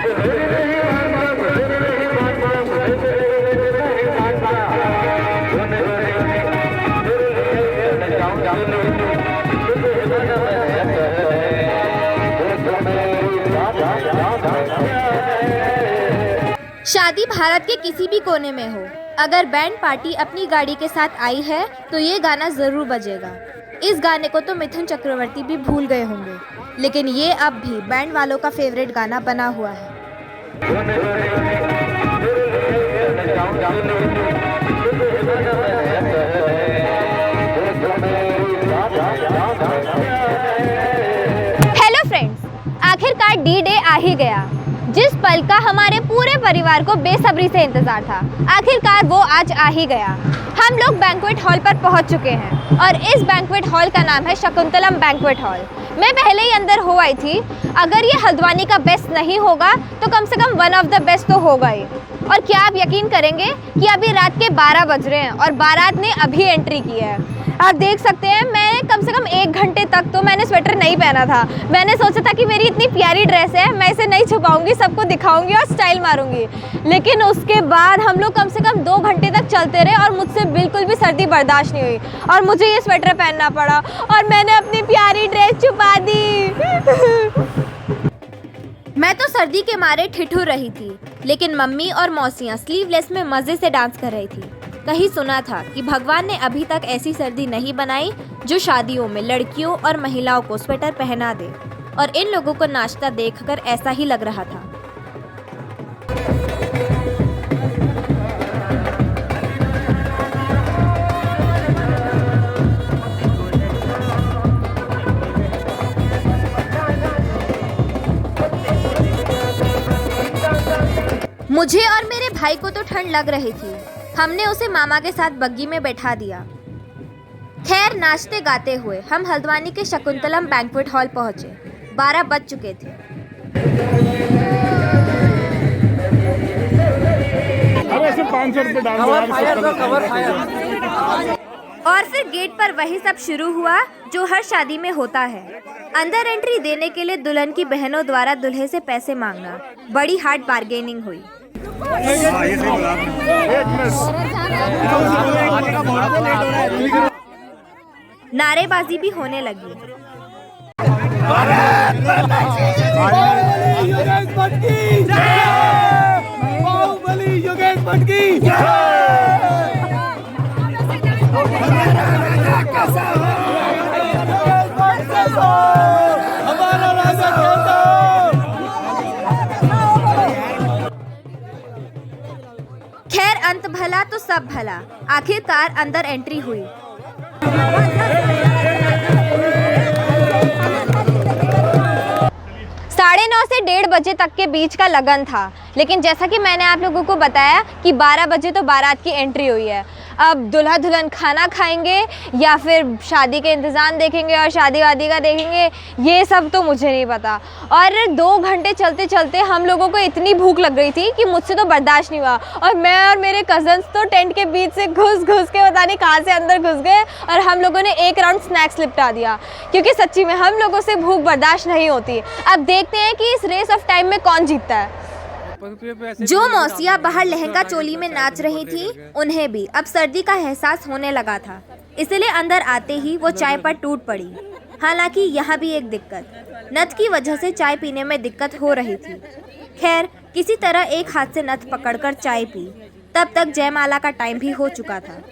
शादी भारत के किसी भी कोने में हो, अगर बैंड पार्टी अपनी गाड़ी के साथ आई है तो ये गाना जरूर बजेगा। इस गाने को तो मिथुन चक्रवर्ती भी भूल गए होंगे, लेकिन ये अब भी बैंड वालों का फेवरेट गाना बना हुआ है। हेलो फ्रेंड्स, आखिरकार डी डे आ ही गया। जिस पल का हमारे पूरे परिवार को बेसब्री से इंतजार था, आखिरकार वो आज आ ही गया। हम लोग बैंक्वेट हॉल पर पहुंच चुके हैं और इस बैंक्वेट हॉल का नाम है शकुंतलम बैंक्वेट हॉल। मैं पहले ही अंदर हो आई थी। अगर ये हल्द्वानी का बेस्ट नहीं होगा तो कम से कम वन ऑफ द बेस्ट तो होगा ही। और क्या आप यकीन करेंगे कि अभी रात के 12 बज रहे हैं और बारात ने अभी एंट्री की है। आप देख सकते हैं, मैंने कम से कम 1 घंटे तक तो मैंने स्वेटर नहीं पहना था। मैंने सोचा था कि मेरी इतनी प्यारी ड्रेस है, मैं इसे नहीं छुपाऊंगी, सबको दिखाऊंगी और स्टाइल मारूंगी। लेकिन उसके बाद हम लोग कम से कम 2 घंटे तक चलते रहे और मुझसे बिल्कुल भी सर्दी बर्दाश्त नहीं हुई और मुझे ये स्वेटर पहनना पड़ा और मैंने अपनी प्यारी ड्रेस छुपा दी। मैं तो सर्दी के मारे ठिठुर रही थी, लेकिन मम्मी और मौसियाँ स्लीवलेस में मज़े से डांस कर रही थी। कहीं सुना था कि भगवान ने अभी तक ऐसी सर्दी नहीं बनाई जो शादियों में लड़कियों और महिलाओं को स्वेटर पहना दे, और इन लोगों को नाचता देखकर ऐसा ही लग रहा था। मुझे और मेरे भाई को तो ठंड लग रही थी। हमने उसे मामा के साथ बग्गी में बैठा दिया। खैर, नाचते गाते हुए हम हल्द्वानी के शकुंतलम बैंक्वेट हॉल पहुंचे। 12 बज चुके थे। और फिर गेट पर वही सब शुरू हुआ जो हर शादी में होता है। अंदर एंट्री देने के लिए दुल्हन की बहनों द्वारा दूल्हे से पैसे मांगना। बड़ी हार्ड बार्गेनिंग हुई। नारेबाजी भी होने लगी। खैर, अंत भला तो सब भला, आखिरकार अंदर एंट्री हुई। 9:30 से 1:30 बजे तक के बीच का लगन था, लेकिन जैसा कि मैंने आप लोगों को बताया कि 12 बजे तो बारात की एंट्री हुई है। अब दूल्हा दुल्हन खाना खाएंगे या फिर शादी के इंतज़ाम देखेंगे और शादी वादी का देखेंगे, ये सब तो मुझे नहीं पता। और 2 घंटे चलते चलते हम लोगों को इतनी भूख लग रही थी कि मुझसे तो बर्दाश्त नहीं हुआ और मैं और मेरे कज़न्स तो टेंट के बीच से घुस के पता नहीं कहाँ से अंदर घुस गए और हम लोगों ने एक राउंड स्नैक्स लिपटा दिया, क्योंकि सच्ची में हम लोगों से भूख बर्दाश्त नहीं होती। अब देखते हैं कि इस रेस ऑफ टाइम में कौन जीतता है। जो मौसिया बाहर लहंगा चोली में नाच रही थी, उन्हें भी अब सर्दी का एहसास होने लगा था, इसलिए अंदर आते ही वो चाय पर टूट पड़ी। हालांकि यहाँ भी एक दिक्कत, नथ की वजह से चाय पीने में दिक्कत हो रही थी। खैर, किसी तरह एक हाथ से नथ पकड़कर चाय पी। तब तक जयमाला का टाइम भी हो चुका था।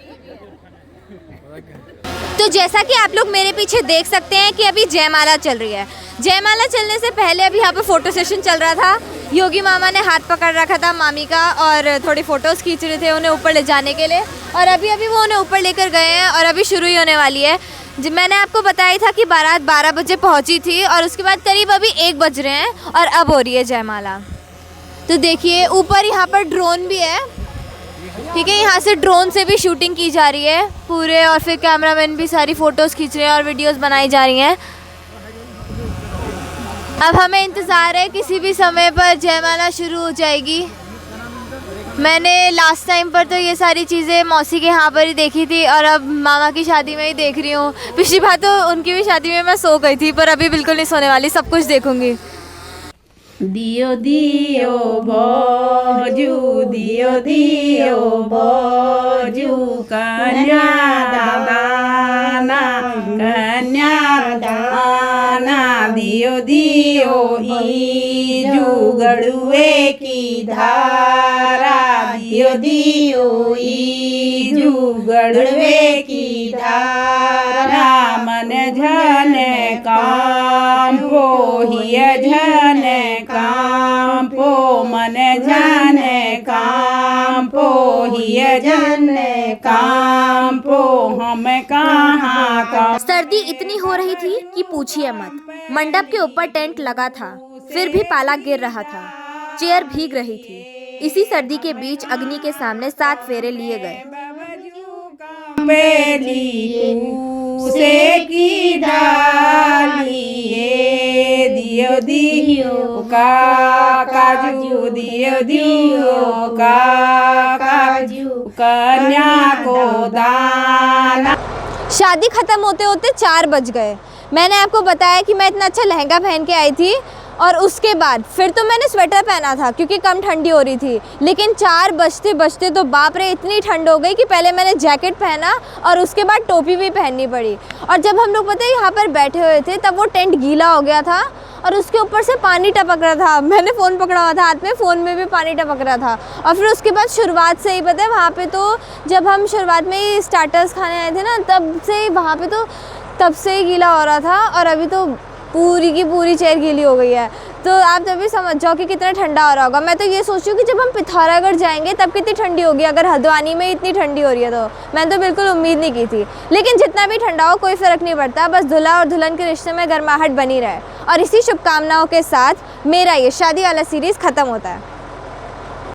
तो जैसा कि आप लोग मेरे पीछे देख सकते हैं कि अभी जयमाला चल रही है। जयमाला चलने से पहले अभी यहाँ पे फोटो सेशन चल रहा था। योगी मामा ने हाथ पकड़ रखा था मामी का और थोड़ी फ़ोटोज़ खींच रहे थे उन्हें ऊपर ले जाने के लिए, और अभी वो उन्हें ऊपर लेकर गए हैं और अभी शुरू ही होने वाली है। मैंने आपको बताया था कि बारात 12 बजे पहुँची थी और उसके बाद करीब अभी 1 बज रहे हैं और अब हो रही है जयमाला। तो देखिए, ऊपर यहाँ पर ड्रोन भी है, ठीक है, यहाँ से ड्रोन से भी शूटिंग की जा रही है पूरे, और फिर कैमरामैन भी सारी फ़ोटोज़ खींच रहे हैं और वीडियोस बनाई जा रही हैं। अब हमें इंतज़ार है, किसी भी समय पर जयमाला शुरू हो जाएगी। मैंने लास्ट टाइम पर तो ये सारी चीज़ें मौसी के यहाँ पर ही देखी थी और अब मामा की शादी में ही देख रही हूँ। पिछली बार तो उनकी भी शादी में मैं सो गई थी, पर अभी बिल्कुल नहीं सोने वाली, सब कुछ देखूँगी। દિયો દિયો બોજુ દિયો દિયો બોજુ કન્યા દિયો દિયો ઈજુ ગળુએ કી ધારા દિયો દિયો ઈજુ ગળવે કી ધારા મન જને કાંપો હિય જને કાંપો મન જને કાંપો હિય જને કાંપો हम कहाँ का। सर्दी इतनी हो रही थी कि पूछिए मत। मंडप के ऊपर टेंट लगा था, फिर भी पाला गिर रहा था, चेयर भीग रही थी। इसी सर्दी के बीच अग्नि के सामने 7 फेरे लिए गए। से की डालिए दियो दियो काजू दियो दियो काजू कन्या को दाना। शादी ख़त्म होते होते 4 बज गए। मैंने आपको बताया कि मैं इतना अच्छा लहंगा पहन के आई थी और उसके बाद फिर तो मैंने स्वेटर पहना था क्योंकि कम ठंडी हो रही थी, लेकिन 4 बजते बजते तो बाप रे इतनी ठंड हो गई कि पहले मैंने जैकेट पहना और उसके बाद टोपी भी पहननी पड़ी। और जब हम लोग पता है यहाँ पर बैठे हुए थे तब वो टेंट गीला हो गया था और उसके ऊपर से पानी टपक रहा था। मैंने फ़ोन पकड़ा हुआ था हाथ में, फ़ोन में भी पानी टपक रहा था। और फिर उसके बाद शुरुआत से ही पता है वहाँ पे तो जब हम शुरुआत में ही स्टार्टर्स खाने आए थे ना तब से ही वहाँ पे तो तब से ही गीला हो रहा था और अभी तो पूरी की पूरी चेयर गीली हो गई है। तो आप तभी समझ जाओ कि कितना ठंडा हो रहा होगा। मैं तो ये सोच रही हूँ कि जब हम पिथौरागढ़ जाएंगे तब कितनी ठंडी होगी, अगर हल्द्वानी में इतनी ठंडी हो रही है तो। मैंने तो बिल्कुल उम्मीद नहीं की थी, लेकिन जितना भी ठंडा हो कोई फ़र्क नहीं पड़ता, बस दूल्हा और दुल्हन के रिश्ते में गर्माहट बनी रहे। और इसी शुभकामनाओं के साथ मेरा ये शादी वाला सीरीज़ ख़त्म होता है।